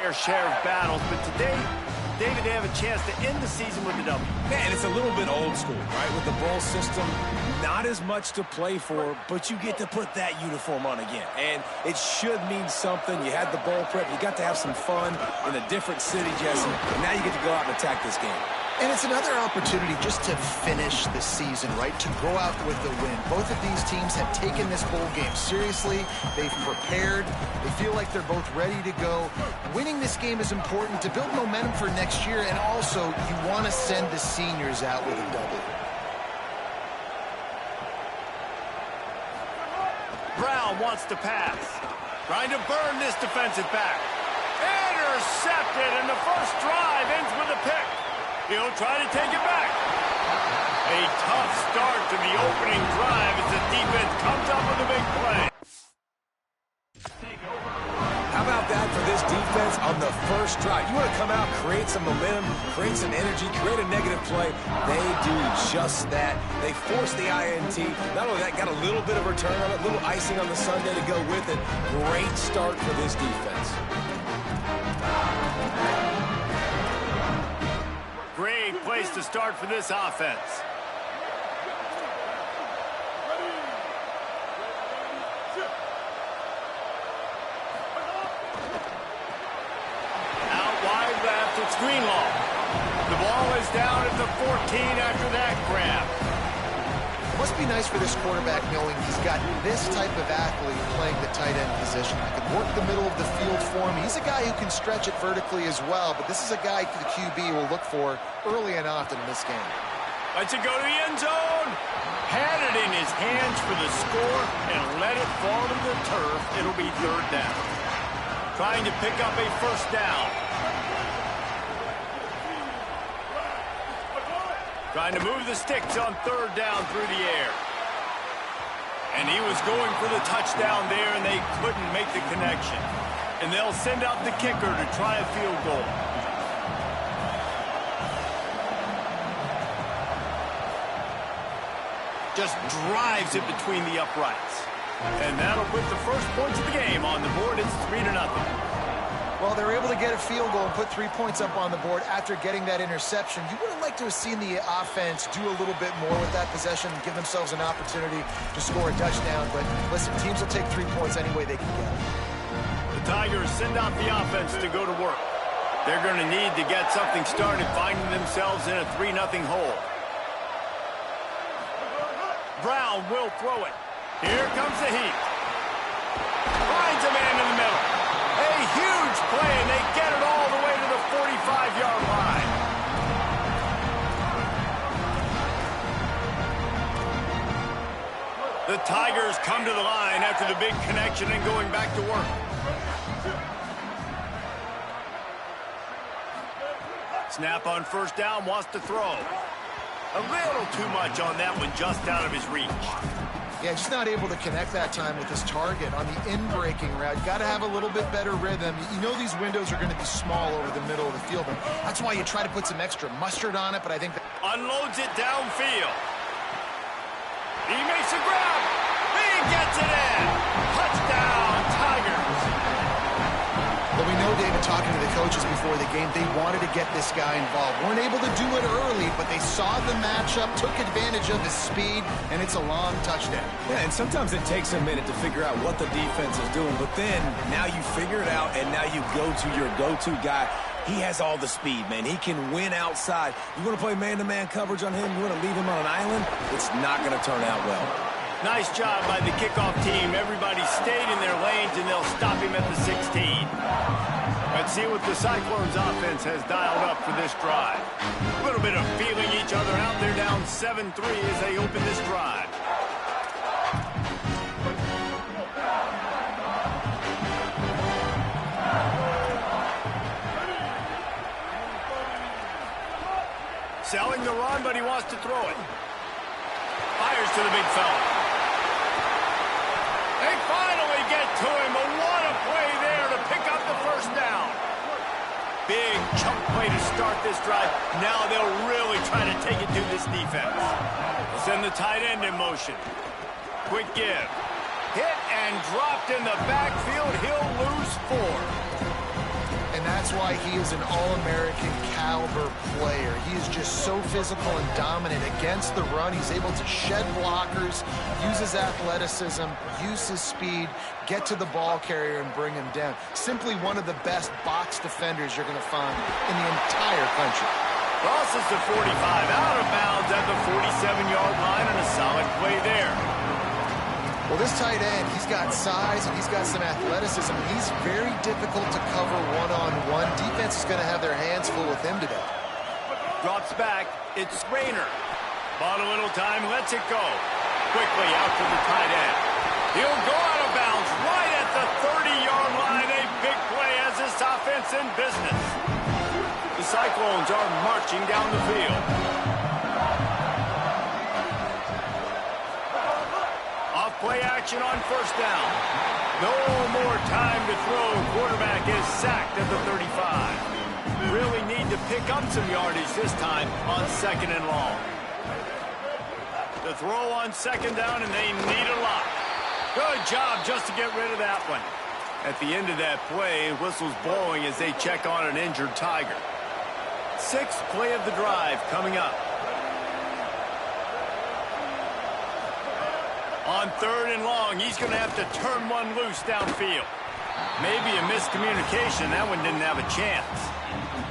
Fair share of battles, but today, David, they have a chance to end the season with a W. Man, it's a little bit old school, right? With the bowl system, not as much to play for, but you get to put that uniform on again. And it should mean something. You had the bowl prep. You got to have some fun in a different city, Jesse. And now you get to go out and attack this game. And it's another opportunity just to finish the season, right? To go out with the win. Both of these teams have taken this bowl game seriously. They've prepared. They feel like they're both ready to go. Winning this game is important to build momentum for next year, and also you want to send the seniors out with a W. Brown wants to pass. Trying to burn this defensive back. Intercepted, and the first drive ends with a pick. He'll try to take it back. A tough start to the opening drive as the defense comes up with a big play. How about that for this defense on the first drive? You want to come out, create some momentum, create some energy, create a negative play. They do just that. They force the INT. Not only that, got a little bit of return on it, a little icing on the sundae to go with it. Great start for this defense. Great place to start for this offense. Out wide left, it's Greenlaw. The ball is down at the 14 after that grab. It must be nice for this quarterback knowing he's got this type of athlete playing the tight end position. He can work the middle of the field for him. He's a guy who can stretch it vertically as well, but this is a guy the QB will look for early and often in this game. Lets it go to the end zone. Had it in his hands for the score and let it fall to the turf. It'll be third down. Trying to pick up a first down. Trying to move the sticks on third down through the air. And he was going for the touchdown there, and they couldn't make the connection. And they'll send out the kicker to try a field goal. Just drives it between the uprights. And that'll put the first points of the game on the board. It's 3-0. Well, they're able to get a field goal and put 3 points up on the board after getting that interception. You would have liked to have seen the offense do a little bit more with that possession and give themselves an opportunity to score a touchdown. But listen, teams will take 3 points any way they can get it. The Tigers send out the offense to go to work. They're going to need to get something started, finding themselves in a 3-0 hole. Brown will throw it. Here comes the heat. Finds a man in the middle. A huge play, and they get it all the way to the 45-yard line. The Tigers come to the line after the big connection and going back to work. Snap on first down, wants to throw. A little too much on that one, just out of his reach. Yeah, just not able to connect that time with his target on the in-breaking route. Got to have a little bit better rhythm. You know these windows are going to be small over the middle of the field, and that's why you try to put some extra mustard on it, but I think unloads it downfield. He makes a grab. He gets it in. Touchdown, Tigers. Well, we know, David, talking to the coaches before the game, they wanted to get this guy involved. Weren't able to do it early, but they saw the matchup, took advantage of his speed, and it's a long touchdown. Yeah, and sometimes it takes a minute to figure out what the defense is doing, but then now you figure it out, and now you go to your go-to guy. He has all the speed, man. He can win outside. You want to play man-to-man coverage on him? You want to leave him on an island? It's not going to turn out well. Nice job by the kickoff team. Everybody stayed in their lanes, and they'll stop him at the 16. Let's see what the Cyclones offense has dialed up for this drive. A little bit of feeling each other out. They're down 7-3 as they open this drive. Selling the run, but he wants to throw it. Fires to the big fella. They finally get to him, but what a play there to pick up the first down. Big chunk play to start this drive. Now they'll really try to take it to this defense. They'll send the tight end in motion. Quick give. Hit and dropped in the backfield. He'll lose 4. and that's why he is an All-American caliber player. He is just so physical and dominant against the run. He's able to shed blockers, use his athleticism, use his speed, get to the ball carrier and bring him down. Simply one of the best box defenders you're going to find in the entire country. Crosses the 45, out of bounds at the 47-yard line, and a solid play there. Well, this tight end, he's got size and he's got some athleticism. He's very difficult to cover one-on-one. Defense is going to have their hands full with him today. Drops back. It's Rayner. Bought a little time, lets it go. Quickly out to the tight end. He'll go out of bounds right at the 30-yard line. A big play as this offense in business. The Cyclones are marching down the field. Play action on first down. No more time to throw. Quarterback is sacked at the 35. Really need to pick up some yardage this time on second and long. The throw on second down, and they need a lot. Good job just to get rid of that one. At the end of that play, whistles blowing as they check on an injured Tiger. Sixth play of the drive coming up. On third and long, he's going to have to turn one loose downfield. Maybe a miscommunication. That one didn't have a chance.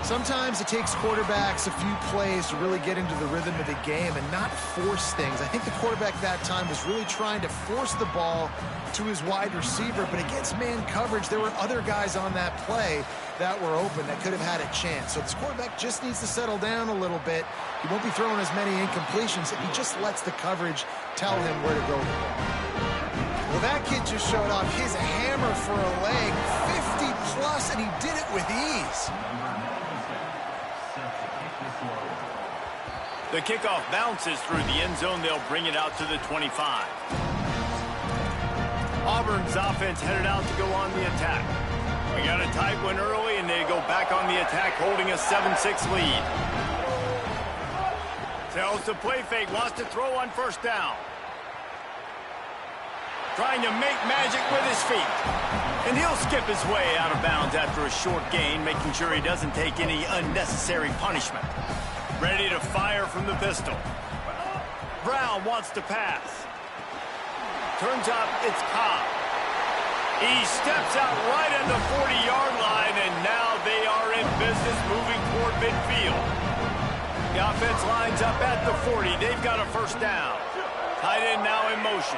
Sometimes it takes quarterbacks a few plays to really get into the rhythm of the game and not force things. I think the quarterback that time was really trying to force the ball to his wide receiver, but against man coverage, there were other guys on that play that were open that could have had a chance. So this quarterback just needs to settle down a little bit. He won't be throwing as many incompletions if he just lets the coverage tell him where to go. Well, that kid just showed off his hammer for a leg, 50 plus, and he did it with ease. The kickoff bounces through the end zone. They'll bring it out to the 25. Auburn's offense headed out to go on the attack. We got a tight one early, and they go back on the attack, holding a 7-6 lead. Tells the play fake, wants to throw on first down. Trying to make magic with his feet. And he'll skip his way out of bounds after a short gain, making sure he doesn't take any unnecessary punishment. Ready to fire from the pistol. Brown wants to pass. Turns up, it's Cobb. He steps out right at the 40-yard line, and now they are in business moving toward midfield. The offense lines up at the 40. They've got a first down. Tight end now in motion.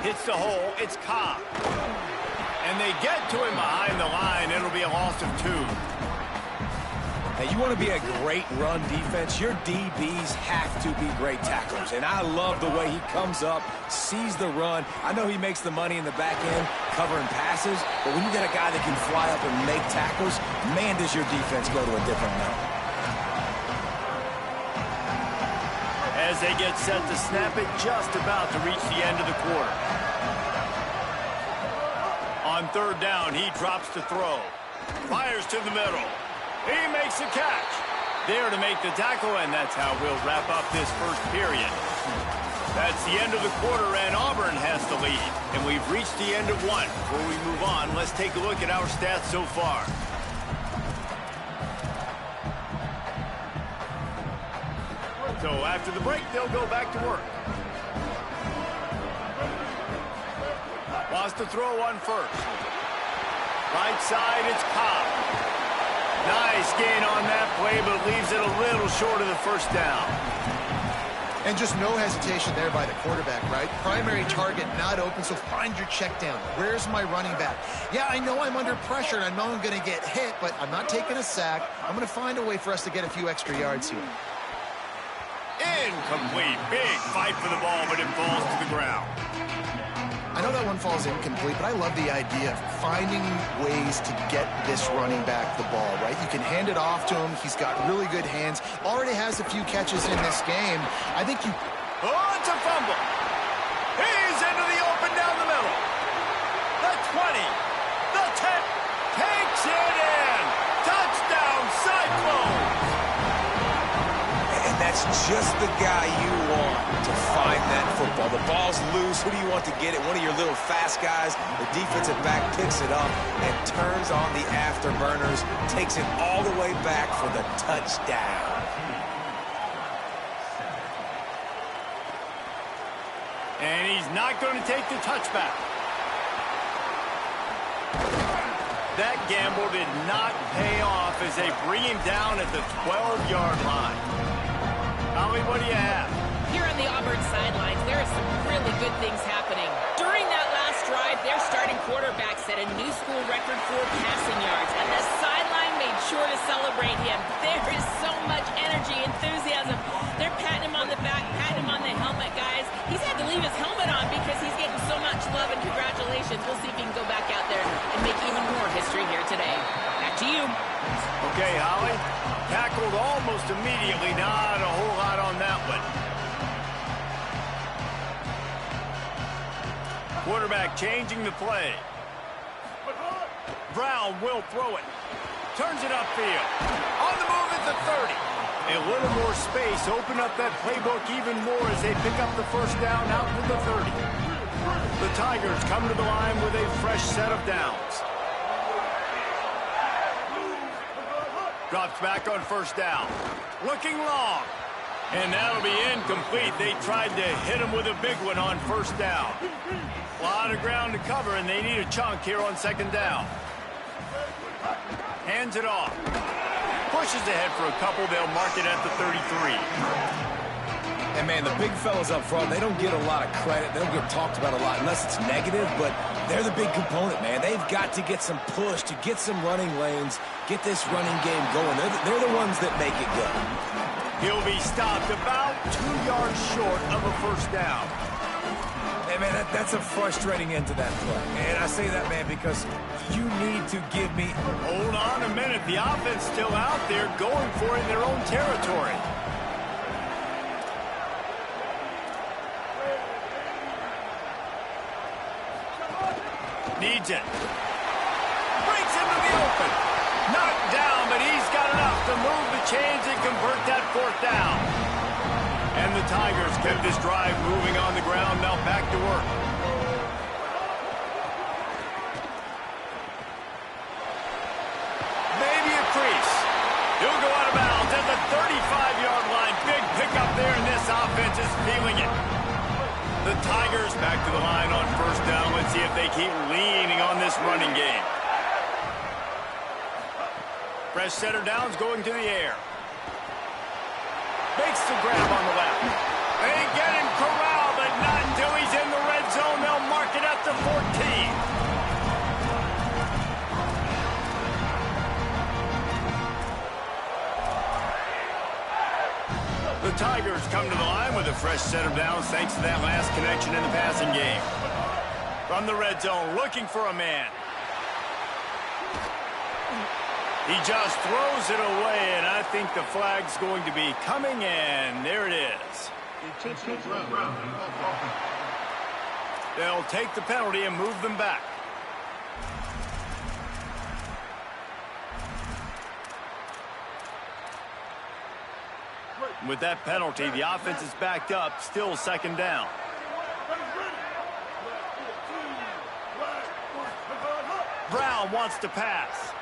Hits the hole. It's Cobb. And they get to him behind the line. It'll be a loss of 2. Now, you want to be a great run defense, your DBs have to be great tacklers. And I love the way he comes up, sees the run. I know he makes the money in the back end covering passes, but when you got a guy that can fly up and make tackles, man, does your defense go to a different level. As they get set to snap it, just about to reach the end of the quarter. On third down, he drops to throw. Fires to the middle. He makes the catch. There to make the tackle, and that's how we'll wrap up this first period. That's the end of the quarter, and Auburn has the lead. And we've reached the end of one. Before we move on, let's take a look at our stats so far. So after the break, they'll go back to work. Wants to throw on first. Right side, it's Cobb. Nice gain on that play, but leaves it a little short of the first down. And just no hesitation there by the quarterback, right? Primary target not open, so find your check down. Where's my running back? Yeah, I know I'm under pressure, and I know I'm going to get hit, but I'm not taking a sack. I'm going to find a way for us to get a few extra yards here. Incomplete. Big fight for the ball, but it falls to the ground. I know that one falls incomplete, but I love the idea of finding ways to get this running back the ball, right? You can hand it off to him. He's got really good hands. Already has a few catches in this game. I think you... Oh, it's a fumble. He's into the open down the middle. The 20. The 10. Takes it in. Touchdown, Cyclones. And that's just the guy you want to find that football. The ball's loose. Who do you want to get it? One of your little fast guys. The defensive back picks it up and turns on the afterburners, takes it all the way back for the touchdown. And he's not going to take the touchback. That gamble did not pay off as they bring him down at the 12-yard line. Holly, what do you have? Here on the Auburn sidelines, there are some really good things happening. During that last drive, their starting quarterback set a new school record for passing yards, and the sideline made sure to celebrate him. There is so much energy, enthusiasm. They're patting him on the back, patting him on the helmet, guys. He's had to leave his helmet on because he's getting so much love and congratulations. We'll see if he can go back out there and make even more history here today. Back to you. Okay, Holly. Tackled almost immediately. Not a whole lot on that one. Quarterback changing the play. Brown will throw it. Turns it upfield. On the move at the 30. A little more space. Open up that playbook even more as they pick up the first down out to the 30. The Tigers come to the line with a fresh set of downs. Drops back on first down. Looking long. And that'll be incomplete. They tried to hit him with a big one on first down. A lot of ground to cover, and they need a chunk here on second down. Hands it off. Pushes ahead for a couple. They'll mark it at the 33. And, man, the big fellas up front, they don't get a lot of credit. They don't get talked about a lot unless it's negative, but they're the big component, man. They've got to get some push, to get some running lanes, get this running game going. They're the ones that make it go. He'll be stopped about 2 yards short of a first down. Hey, man, that's a frustrating end to that play. And I say that, man, because you need to give me... Hold on a minute. The offense still out there going for it in their own territory. Needs it. Breaks into the open. Knocked down, but he's got enough to move the chains and convert that fourth down. And the Tigers kept this drive moving on the ground. Now back to work. Maybe a crease. He'll go out of bounds at the 35-yard line. Big pickup there, and this offense is feeling it. The Tigers back to the line on first down. Let's see if they keep leaning on this running game. Fresh setter downs going to the air. Makes the grab on the left. They get him corralled, but not until he's in the red zone. They'll mark it up to 14. The Tigers come to the line with a fresh set of downs thanks to that last connection in the passing game. From the red zone, looking for a man. He just throws it away, and I think the flag's going to be coming, and there it is. They'll take the penalty and move them back. With that penalty, the offense is backed up, still second down. Brown wants to pass.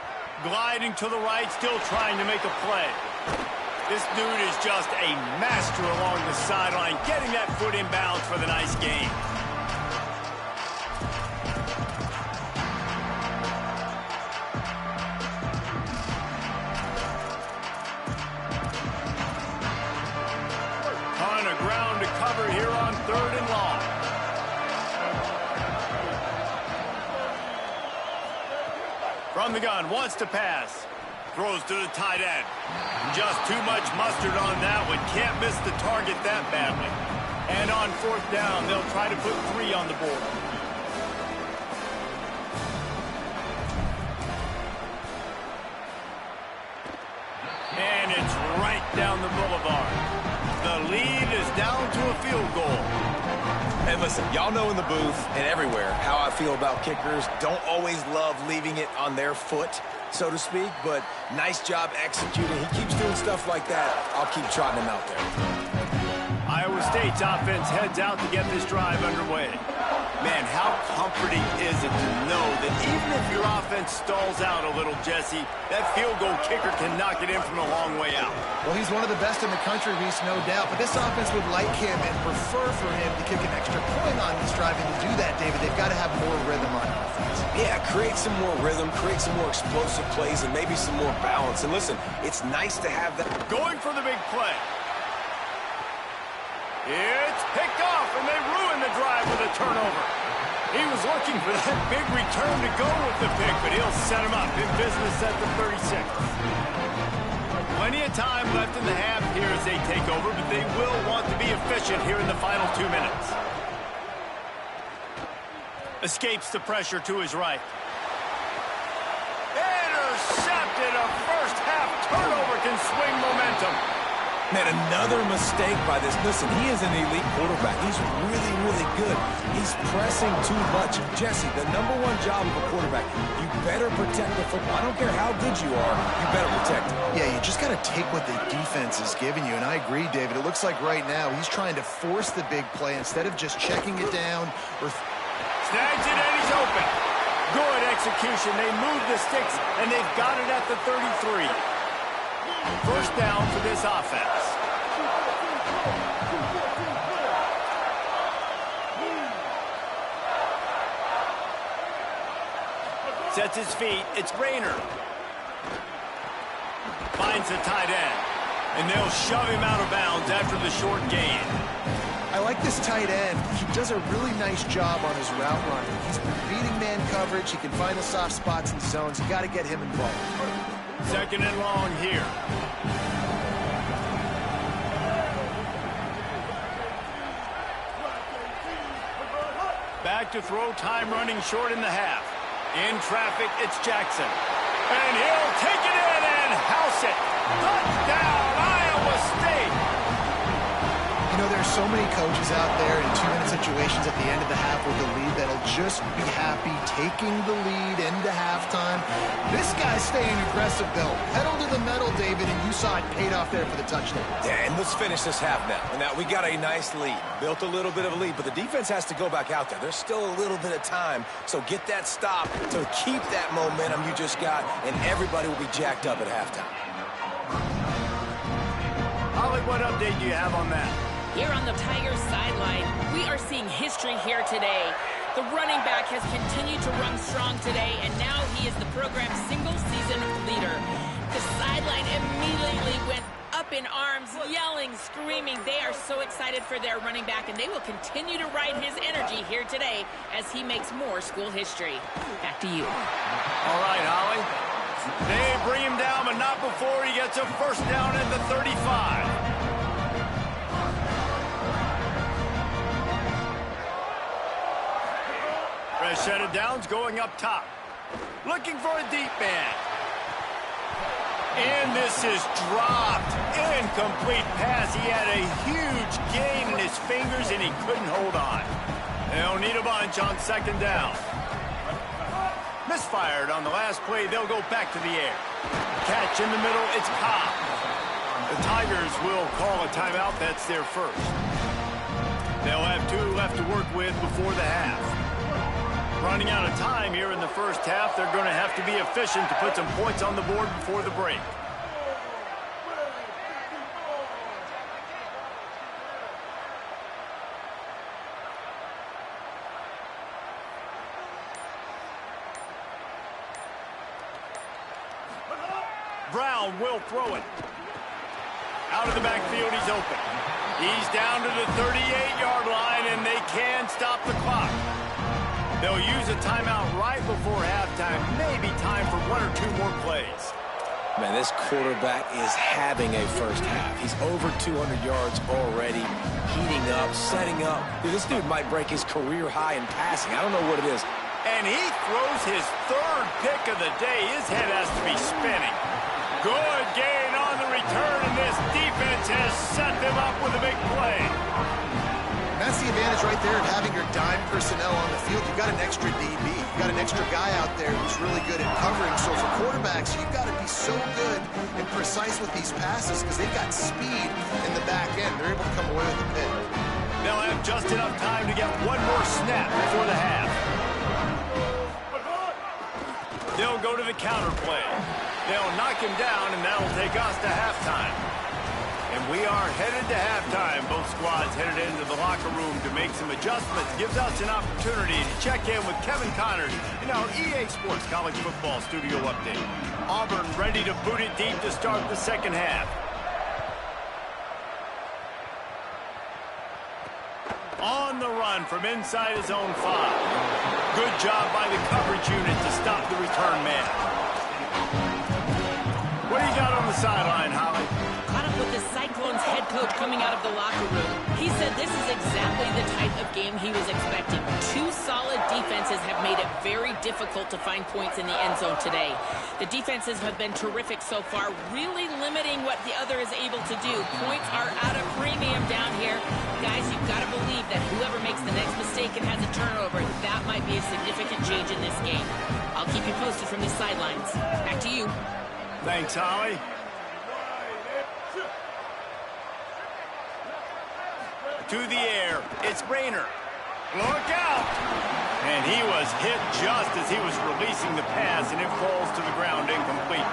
Gliding to the right, still trying to make a play. This dude is just a master along the sideline, getting that foot in bounds for the nice gain. Ton of ground to cover here on third and long. From the gun, wants to pass. Throws to the tight end. Just too much mustard on that one. Can't miss the target that badly. And on fourth down, they'll try to put 3 on the board. And it's right down the boulevard. The lead is down to a field goal. Hey, listen, y'all know in the booth and everywhere how I feel about kickers. Don't always love leaving it on their foot, so to speak, but nice job executing. He keeps doing stuff like that. I'll keep trotting him out there. Iowa State's offense heads out to get this drive underway. Man, how comforting is it to know that even if your offense stalls out a little, Jesse, that field goal kicker can knock it in from a long way out. Well, he's one of the best in the country, Reese, no doubt. But this offense would like him and prefer for him to kick an extra point on this drive. And to do that, David, they've got to have more rhythm on offense. Yeah, create some more rhythm, create some more explosive plays, and maybe some more balance. And listen, it's nice to have that. Going for the big play. It's picked off, and they ruin the drive with a turnover. He was looking for that big return to go with the pick, but he'll set him up in business at the 36. Plenty of time left in the half here as they take over, but they will want to be efficient here in the final 2 minutes. Escapes the pressure to his right. Intercepted. A first-half turnover can swing momentum. Man, another mistake by this. Listen, he is an elite quarterback. He's really, really good. He's pressing too much. Jesse, the #1 job of a quarterback, you better protect the football. I don't care how good you are, you better protect it. Yeah, you just got to take what the defense is giving you. And I agree, David. It looks like right now he's trying to force the big play instead of just checking it down. Or snags it, and he's open. Good execution. They move the sticks, and they've got it at the 33. First down for this offense. Sets his feet. It's Rayner. Finds the tight end. And they'll shove him out of bounds after the short gain. I like this tight end. He does a really nice job on his route running. He's beating man coverage. He can find the soft spots and zones. You got to get him involved. Second and long here. Back to throw, time running short in the half. In traffic, it's Jackson. And he'll take it in and house it. Touchdown, Iowa State. You know, there's so many coaches out there in 2-minute situations at the end of the half with the lead that'll just be happy taking the lead into halftime. This guy's staying aggressive, though. Pedal to the metal, David, and you saw it paid off there for the touchdown. Yeah, and let's finish this half now. Now, we got a nice lead. Built a little bit of a lead, but the defense has to go back out there. There's still a little bit of time, so get that stop to keep that momentum you just got, and everybody will be jacked up at halftime. Holly, what update do you have on that? Here on the Tigers sideline, we are seeing history here today. The running back has continued to run strong today, and now he is the program's single-season leader. The sideline immediately went up in arms, yelling, screaming. They are so excited for their running back, and they will continue to ride his energy here today as he makes more school history. Back to you. All right, Holly. They bring him down, but not before he gets a first down at the 35. Fresh set of downs going up top. Looking for a deep man. And this is dropped. Incomplete pass. He had a huge gain in his fingers, and he couldn't hold on. They'll need a bunch on second down. Misfired on the last play. They'll go back to the air. Catch in the middle. It's Cobb. The Tigers will call a timeout. That's their first. They'll have 2 left to work with before the half. Running out of time here in the first half. They're going to have to be efficient to put some points on the board before the break. Brown will throw it. Out of the backfield, he's open. He's down to the 38-yard line, and they can stop the clock. They'll use a timeout right before halftime. Maybe time for 1 or 2 more plays. Man, this quarterback is having a first half. He's over 200 yards already, heating up, setting up. Dude, this dude might break his career high in passing. I don't know what it is. And he throws his 3rd pick of the day. His head has to be spinning. Good gain on the return, and this defense has set them up with a big play. That's the advantage advantage right there of having your dime personnel on the field. You've got an extra DB. You've got an extra guy out there who's really good at covering. So for quarterbacks, you've got to be so good and precise with these passes because they've got speed in the back end. They're able to come away with the pick. They'll have just enough time to get one more snap before the half. They'll go to the counter play. They'll knock him down, and that'll take us to halftime. And we are headed to halftime. Both squads headed into the locker room to make some adjustments. Gives us an opportunity to check in with Kevin Connors in our EA Sports College Football Studio Update. Auburn ready to boot it deep to start the second half. On the run from inside his own 5. Good job by the coverage unit to stop the return man. What do you got on the sideline, Holly? Caught up with the Cyclones head coach coming out of the locker room. He said this is exactly the type of game he was expecting. Two solid defenses have made it very difficult to find points in the end zone today. The defenses have been terrific so far, really limiting what the other is able to do. Points are at a premium down here. Guys, you've got to believe that whoever makes the next mistake and has a turnover, that might be a significant change in this game. I'll keep you posted from the sidelines. Back to you. Thanks, Holly. To the air, it's Rayner. Look out! And he was hit just as he was releasing the pass, and it falls to the ground incomplete.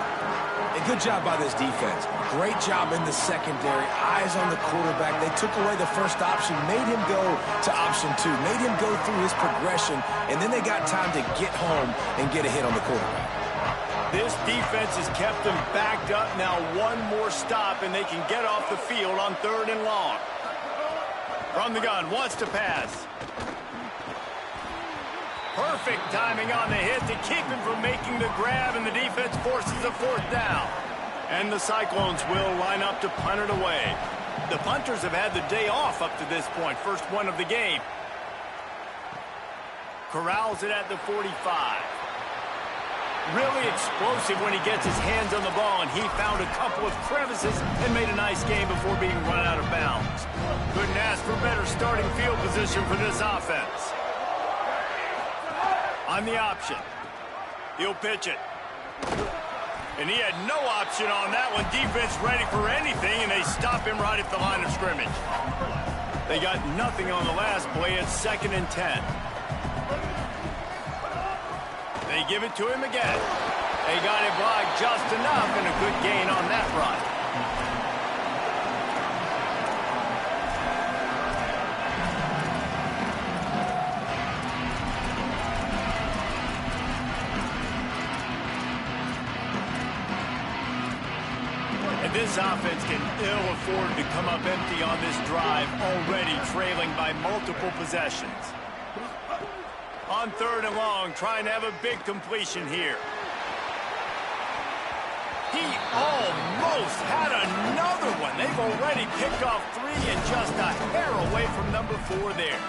A good job by this defense. Great job in the secondary. Eyes on the quarterback. They took away the first option, made him go to option 2, made him go through his progression, and then they got time to get home and get a hit on the quarterback. This defense has kept them backed up. Now one more stop, and they can get off the field on 3rd and long. From the gun, wants to pass. Perfect timing on the hit to keep him from making the grab, and the defense forces a 4th down. And the Cyclones will line up to punt it away. The punters have had the day off up to this point. First one of the game. Corrals it at the 45. Really explosive when he gets his hands on the ball, and he found a couple of crevices and made a nice game before being run out of bounds. Couldn't ask for better starting field position for this offense. On the option, he'll pitch it. And he had no option on that one. Defense ready for anything, and they stop him right at the line of scrimmage. They got nothing on the last play. It's 2nd and 10. They give it to him again. They got it blocked just enough, and a good gain on that run. And this offense can ill afford to come up empty on this drive, already trailing by multiple possessions. On 3rd and long, trying to have a big completion here. He almost had another one. They've already picked off 3 and just a hair away from number 4 there.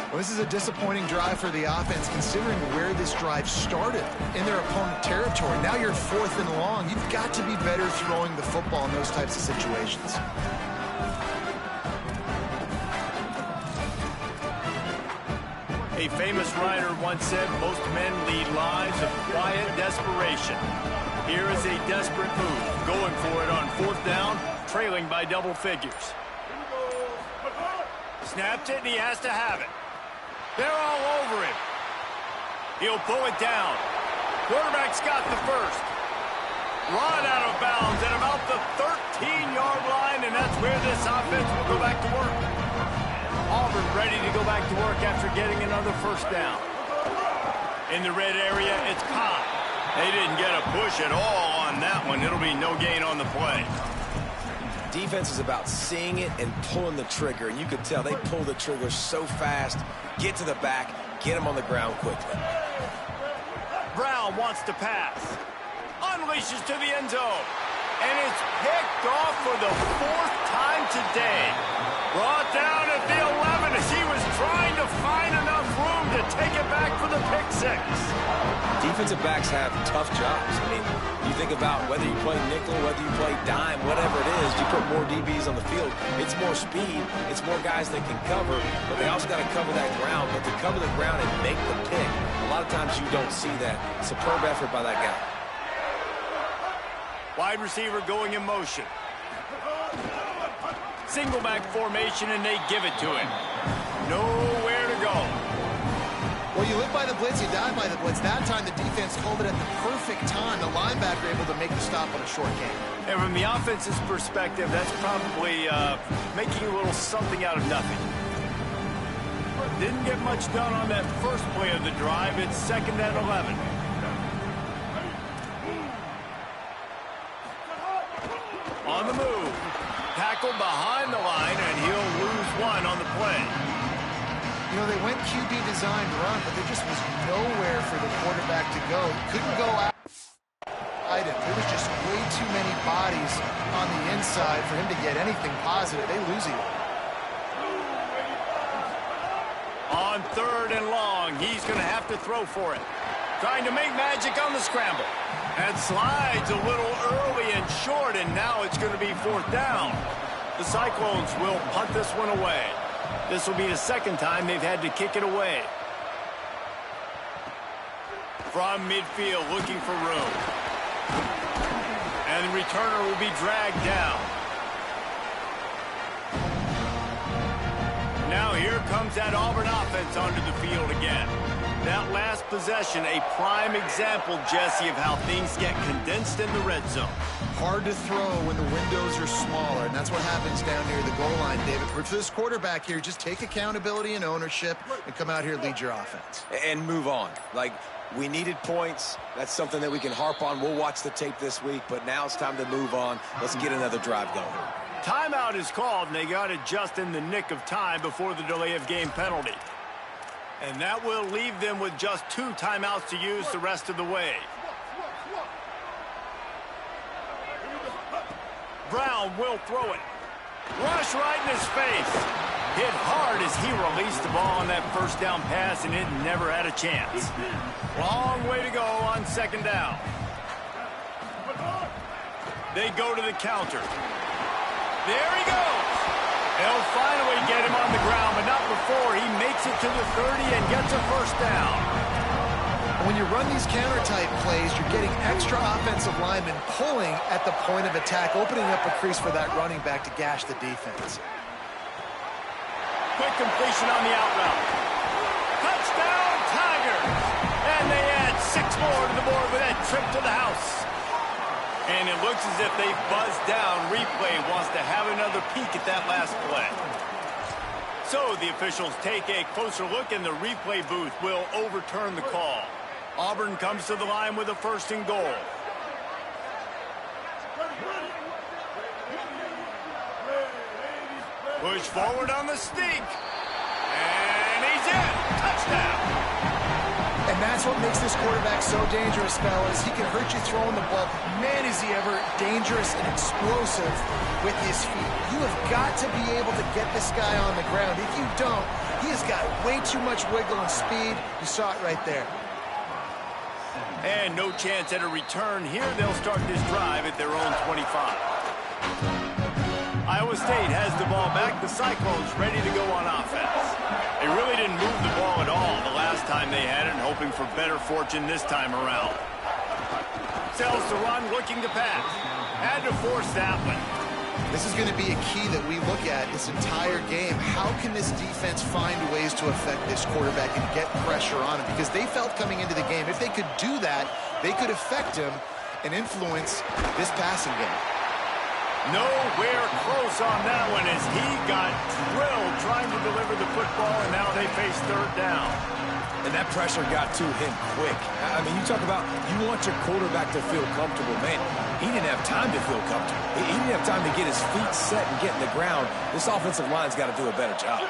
Well, this is a disappointing drive for the offense, considering where this drive started in their opponent territory. Now you're 4th and long. You've got to be better throwing the football in those types of situations. A famous writer once said, most men lead lives of quiet desperation. Here is a desperate move, going for it on 4th down, trailing by double figures. Snapped it, and he has to have it. They're all over him. He'll pull it down. Quarterback's got the first. Run out of bounds at about the 13-yard line, and that's where this offense will go back to work. Auburn ready to go back to work after getting another 1st down. In the red area, it's Cobb. They didn't get a push at all on that one. It'll be no gain on the play. Defense is about seeing it and pulling the trigger, and you could tell they pull the trigger so fast, get to the back, get him on the ground quickly. Brown wants to pass. Unleashes to the end zone. And it's picked off for the 4th time today. Brought down at the 11 as he was trying to find enough room to take it back for the the pick six. Defensive backs have tough jobs. I mean, you think about whether you play nickel, whether you play dime, whatever it is, you put more DBs on the field. It's more speed. It's more guys that can cover, but they also got to cover that ground. But to cover the ground and make the pick, a lot of times you don't see that. Superb effort by that guy. Wide receiver going in motion. Single back formation, and they give it to him. Nowhere to go. Well, you live by the blitz, you die by the blitz. That time, the defense called it at the perfect time. The linebacker able to make the stop on a short game. And from the offense's perspective, that's probably making a little something out of nothing. Didn't get much done on that first play of the drive. It's 2nd and 11. On the move. Tackled behind the line, and he'll lose one on the play. You know, they went QB designed run, but there just was nowhere for the quarterback to go. Couldn't go out. There was just way too many bodies on the inside for him to get anything positive. They lose it. On 3rd and long, he's going to have to throw for it. Trying to make magic on the scramble. And slides a little early and short, and now it's going to be 4th down. The Cyclones will punt this one away. This will be the 2nd time they've had to kick it away. From midfield, looking for room. And the returner will be dragged down. Now here comes that Auburn offense onto the field again. That last possession, a prime example, Jesse, of how things get condensed in the red zone. Hard to throw when the windows are smaller, and that's what happens down near the goal line, David. For this quarterback here, just take accountability and ownership and come out here and lead your offense. And move on. Like, we needed points. That's something that we can harp on. We'll watch the tape this week, but now it's time to move on. Let's get another drive going. Timeout is called, and they got it just in the nick of time before the delay of game penalty. And that will leave them with just 2 timeouts to use the rest of the way. Brown will throw it. Rush right in his face. Hit hard as he released the ball on that 1st down pass, and it never had a chance. Long way to go on 2nd down. They go to the counter. There he goes. They'll finally get him on the ground, but not before he makes it to the 30 and gets a 1st down. When you run these counter-type plays, you're getting extra offensive linemen pulling at the point of attack, opening up a crease for that running back to gash the defense. Quick completion on the out route. Touchdown, Tigers! And they add 6 more to the board with that trip to the house. And it looks as if they've buzzed down. Replay wants to have another peek at that last play. So the officials take a closer look, and the replay booth will overturn the call. Auburn comes to the line with a 1st and goal. Push forward on the sneak. And he's in. Touchdown. And that's what makes this quarterback so dangerous, fellas. He can hurt you throwing the ball. Man, is he ever dangerous and explosive with his feet. You have got to be able to get this guy on the ground. If you don't, he has got way too much wiggle and speed. You saw it right there. And no chance at a return here. They'll start this drive at their own 25. Iowa State has the ball back. The Cyclones ready to go on offense. They really didn't move the ball at all the last time they had it, hoping for better fortune this time around. Sells to run, looking to pass. Had to force that one. This is going to be a key that we look at this entire game. How can this defense find ways to affect this quarterback and get pressure on him? Because they felt coming into the game, if they could do that, they could affect him and influence this passing game. Nowhere close on that one as he got drilled trying to deliver the football, and now they face 3rd down. And that pressure got to him quick. I mean, you talk about you want your quarterback to feel comfortable. Man, he didn't have time to feel comfortable. He didn't have time to get his feet set and get in the ground. This offensive line's got to do a better job.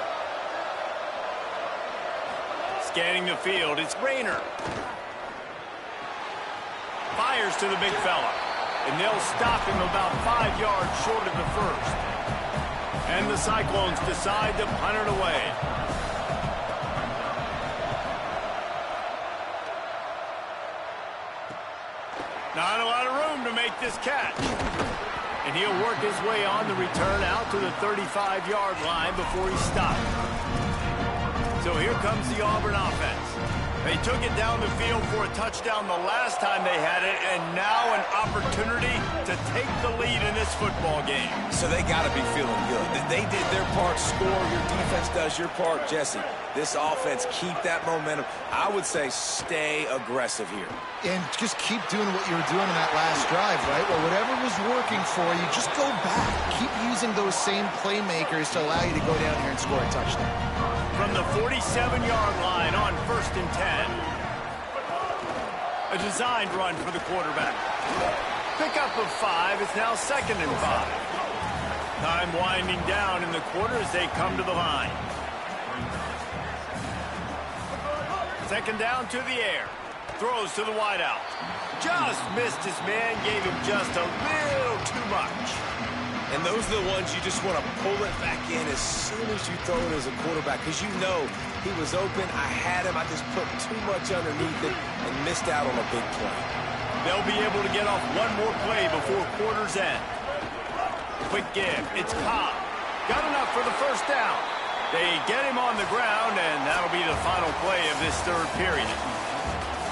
Scanning the field, it's Rayner. Fires to the big fella. And they'll stop him about 5 yards short of the 1st. And the Cyclones decide to punt it away. Not a lot of room to make this catch. And he'll work his way on the return out to the 35-yard line before he stopped. So here comes the Auburn offense. They took it down the field for a touchdown the last time they had it, and now an opportunity to take the lead in this football game. So they got to be feeling good. They did their part, score. Your defense does your part, Jesse. This offense, keep that momentum. I would say stay aggressive here. And just keep doing what you were doing in that last drive, right? Well, whatever was working for you, just go back. Keep using those same playmakers to allow you to go down here and score a touchdown. From the 47-yard line on 1st and 10. A designed run for the quarterback. Pickup of 5. It's now 2nd and 5. Time winding down in the quarter as they come to the line. 2nd down to the air. Throws to the wideout. Just missed his man. Gave him just a little too much. And those are the ones you just want to pull it back in as soon as you throw it as a quarterback, because you know he was open. I had him. I just put too much underneath it and missed out on a big play. They'll be able to get off one more play before quarter's end. Quick give. It's Cobb. Got enough for the 1st down. They get him on the ground, and that'll be the final play of this 3rd period.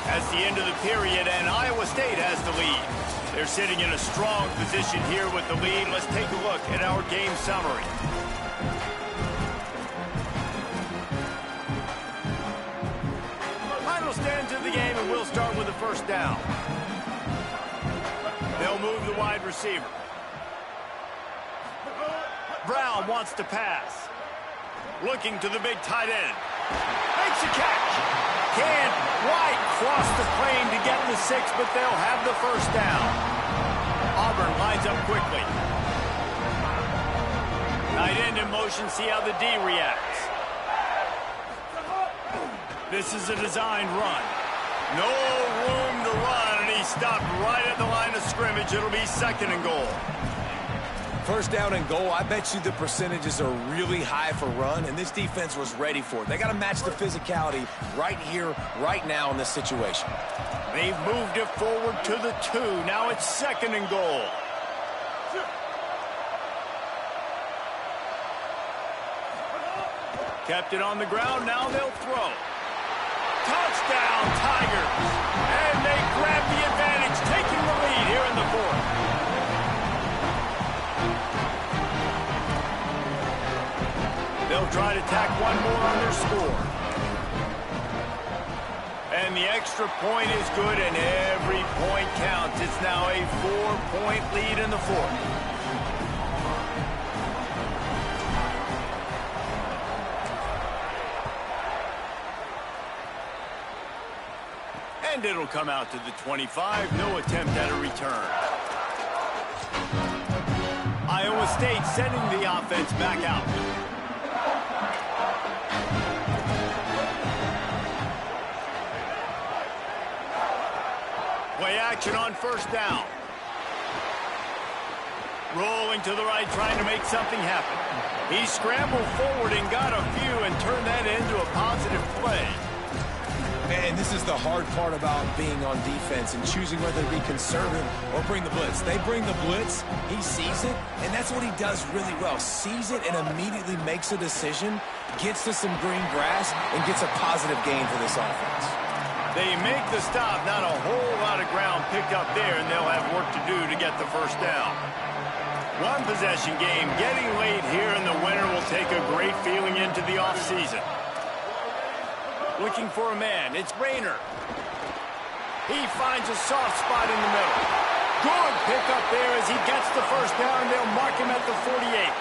That's the end of the period, and Iowa State has the lead. They're sitting in a strong position here with the lead. Let's take a look at our game summary. Final stands of the game, and we'll start with the 1st down. They'll move the wide receiver. Brown wants to pass. Looking to the big tight end. Makes a catch. Can't quite cross the plane to get the 6, but they'll have the 1st down. Auburn lines up quickly. Tight end in motion, see how the D reacts. This is a designed run. No room to run, and he stopped right at the line of scrimmage. It'll be 2nd and goal. 1st down and goal, I bet you the percentages are really high for run, and this defense was ready for it. They got to match the physicality right here, right now in this situation. They've moved it forward to the 2. Now it's 2nd and goal. Kept it on the ground, now they'll throw. Touchdown, Tigers! And they grab the advantage, taking the lead here in the 4th. They'll try to tack one more on their score. And the extra point is good, and every point counts. It's now a 4-point lead in the 4th. And it'll come out to the 25. No attempt at a return. Iowa State sending the offense back out. Play action on 1st down. Rolling to the right, trying to make something happen. He scrambled forward and got a few and turned that into a positive play. And this is the hard part about being on defense and choosing whether to be conservative or bring the blitz. They bring the blitz, he sees it, and that's what he does really well. Sees it and immediately makes a decision, gets to some green grass, and gets a positive gain for this offense. They make the stop, not a whole lot of ground picked up there, and they'll have work to do to get the 1st down. One possession game, getting late here, and the winner will take a great feeling into the offseason. Looking for a man, it's Rayner. He finds a soft spot in the middle. Good pickup there as he gets the 1st down. They'll mark him at the 48.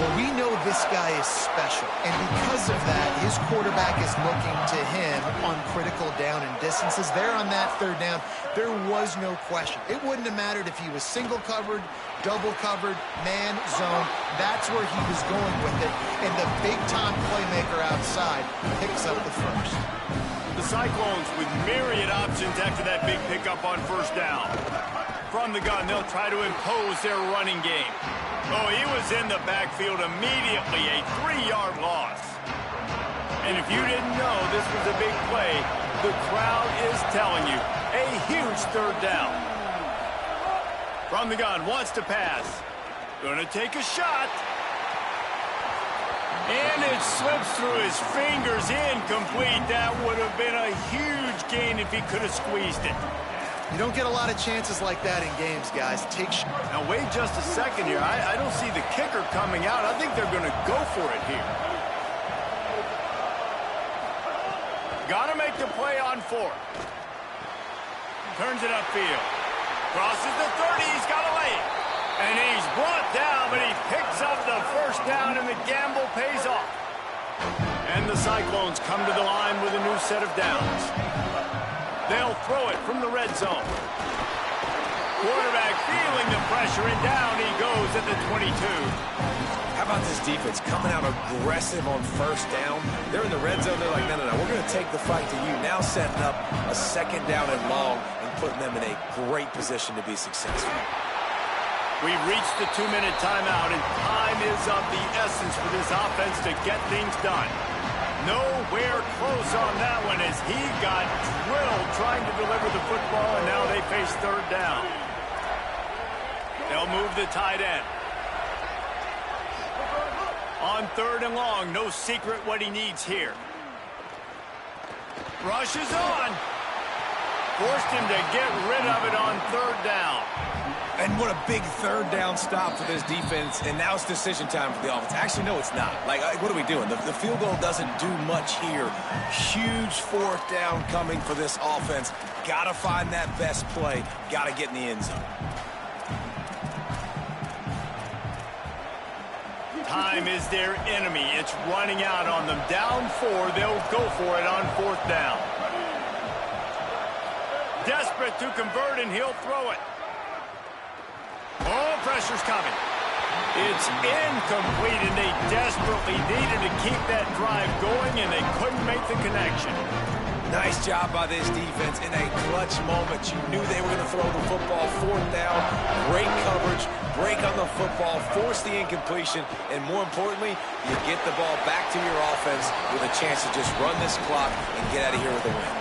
Well, we know this guy is special, and because of that, his quarterback is looking to him on critical down and distances. There on that 3rd down, there was no question. It wouldn't have mattered if he was single covered, double covered, man, zone. That's where he was going with it, and the big-time playmaker outside picks up the 1st. The Cyclones with myriad options after that big pickup on 1st down. From the gun, they'll try to impose their running game. Oh, he was in the backfield immediately, a 3-yard loss. And if you didn't know this was a big play, the crowd is telling you. A huge third down. From the gun, wants to pass. Gonna take a shot. And it slips through his fingers, incomplete. That would have been a huge gain if he could have squeezed it. You don't get a lot of chances like that in games, guys. Now, wait just a second here. I don't see the kicker coming out. I think they're going to go for it here. Got to make the play on fourth. Turns it upfield. Crosses the 30. He's got to lay it. And he's brought down, but he picks up the first down, and the gamble pays off. And the Cyclones come to the line with a new set of downs. They'll throw it from the red zone. Quarterback feeling the pressure, and down he goes at the 22. How about this defense coming out aggressive on first down? They're in the red zone. They're like, no, we're going to take the fight to you. Now setting up a second down and long and putting them in a great position to be successful. We've reached the 2-minute timeout, and time is of the essence for this offense to get things done. Nowhere close on that one as he got drilled trying to deliver the football, and now they face third down. They'll move the tight end. On third and long, no secret what he needs here. Rushes on. Forced him to get rid of it on third down. And what a big third down stop for this defense. And now it's decision time for the offense. Actually, no, it's not. Like, what are we doing? The field goal doesn't do much here. Huge fourth down coming for this offense. Got to find that best play. Got to get in the end zone. Time is their enemy. It's running out on them. Down 4. They'll go for it on fourth down. Desperate to convert, and he'll throw it. Oh, pressure's coming. It's incomplete, and they desperately needed to keep that drive going, and they couldn't make the connection. Nice job by this defense in a clutch moment. You knew they were going to throw the football. Fourth down, great coverage, break on the football, force the incompletion, and more importantly, you get the ball back to your offense with a chance to just run this clock and get out of here with a win.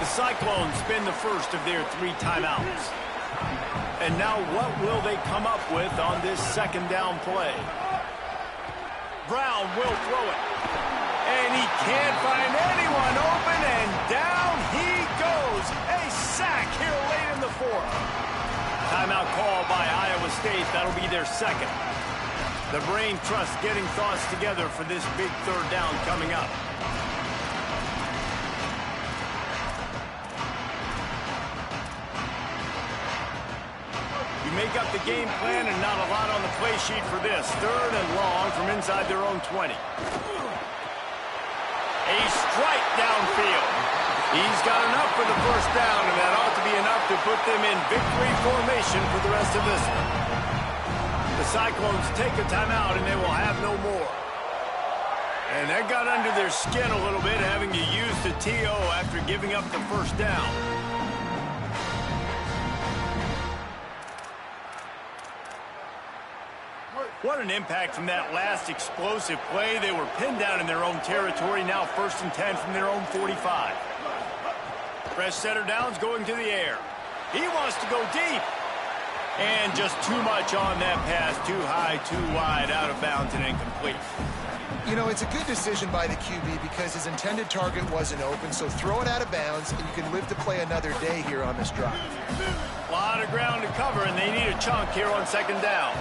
The Cyclones spend the first of their 3 timeouts. And now what will they come up with on this second down play? Brown will throw it. And he can't find anyone open, and down he goes. A sack here late in the fourth. Timeout call by Iowa State. That'll be their second. The Brain Trust getting thoughts together for this big third down coming up. You make up the game plan, and not a lot on the play sheet for this. Third and long from inside their own 20. A strike downfield. He's got enough for the first down, and that ought to be enough to put them in victory formation for the rest of this one. The Cyclones take a timeout, and they will have no more. And that got under their skin a little bit, having to use the TO after giving up the first down. What an impact from that last explosive play. They were pinned down in their own territory. Now 1st and 10 from their own 45. Fresh setter downs going to the air. He wants to go deep. And just too much on that pass. Too high, too wide, out of bounds, and incomplete. You know, it's a good decision by the QB because his intended target wasn't open, so throw it out of bounds, and you can live to play another day here on this drive. A lot of ground to cover, and they need a chunk here on second down.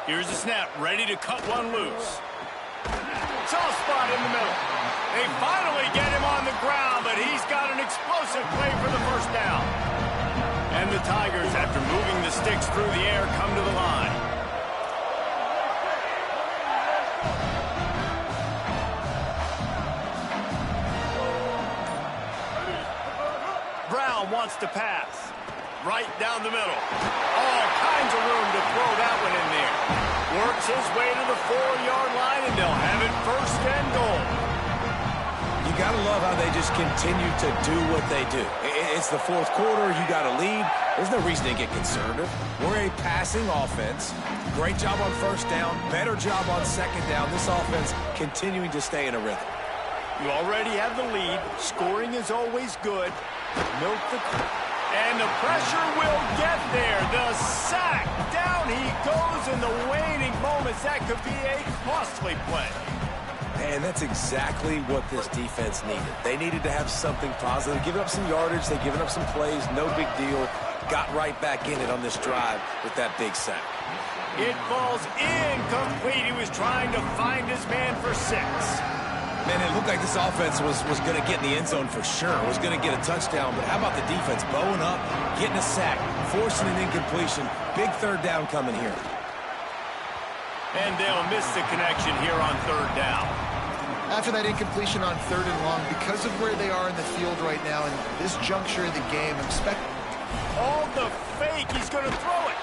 Here's the snap, ready to cut one loose. Soft spot in the middle. They finally get him on the ground, but he's got an explosive play for the first down. And the Tigers, after moving the sticks through the air, come to the line. Brown wants to pass. Right down the middle. All kinds of room to throw that one in there. Works his way to the 4-yard line, and they'll have it 1st and goal. You got to love how they just continue to do what they do. It's the fourth quarter. You got a lead. There's no reason to get conservative. We're a passing offense. Great job on first down. Better job on second down. This offense continuing to stay in a rhythm. You already have the lead. Scoring is always good. Milk the... And the pressure will get there. The sack. Down he goes in the waning moments. That could be a costly play. And that's exactly what this defense needed. They needed to have something positive. Giving up some yardage. They've given up some plays. No big deal. Got right back in it on this drive with that big sack. It falls incomplete. He was trying to find his man for 6. Man, it looked like this offense was going to get in the end zone for sure. Was going to get a touchdown. But how about the defense bowing up, getting a sack, forcing an incompletion. Big third down coming here. And they'll miss the connection here on third down. After that incompletion on third and long, because of where they are in the field right now and this juncture of the game, expect... All the fake, he's going to throw it.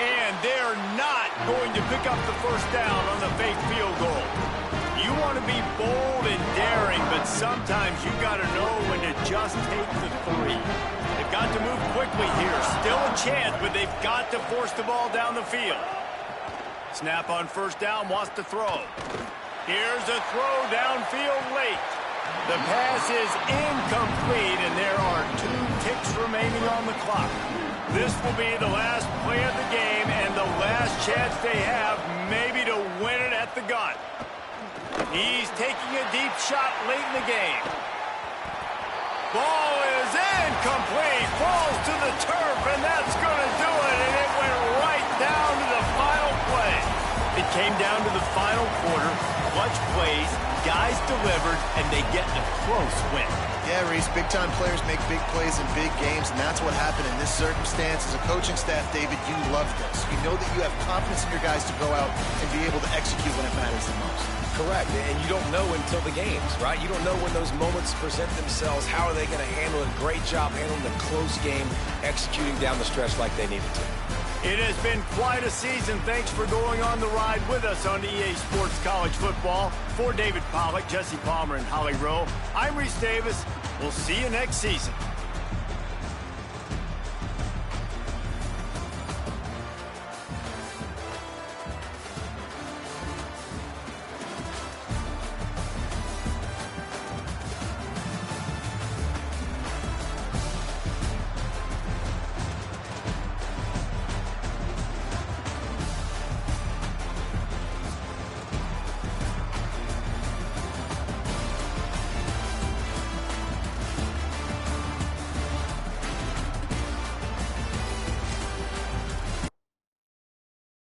And they're not going to pick up the first down on the fake field goal. You want to be bold and daring, but sometimes you got to know when to just take the 3. They've got to move quickly here. Still a chance, but they've got to force the ball down the field. Snap on first down, wants to throw. Here's a throw downfield late. The pass is incomplete, and there are 2 ticks remaining on the clock. This will be the last play of the game and the last chance they have maybe to win it at the gun. He's taking a deep shot late in the game. Ball is incomplete. Falls to the turf, and that's going to do it. And it went right down to the final play. It came down to the final quarter. Clutch plays, guys delivered, and they get a close win. Yeah, Reese, big-time players make big plays in big games, and that's what happened in this circumstance. As a coaching staff, David, you love this. You know that you have confidence in your guys to go out and be able to execute when it matters the most. Correct, and you don't know until the games, right? You don't know when those moments present themselves. How are they going to handle it? Great job handling the close game, executing down the stretch like they needed to. It has been quite a season. Thanks for going on the ride with us on EA Sports College Football. For David Pollack, Jesse Palmer, and Holly Rowe, I'm Reese Davis. We'll see you next season.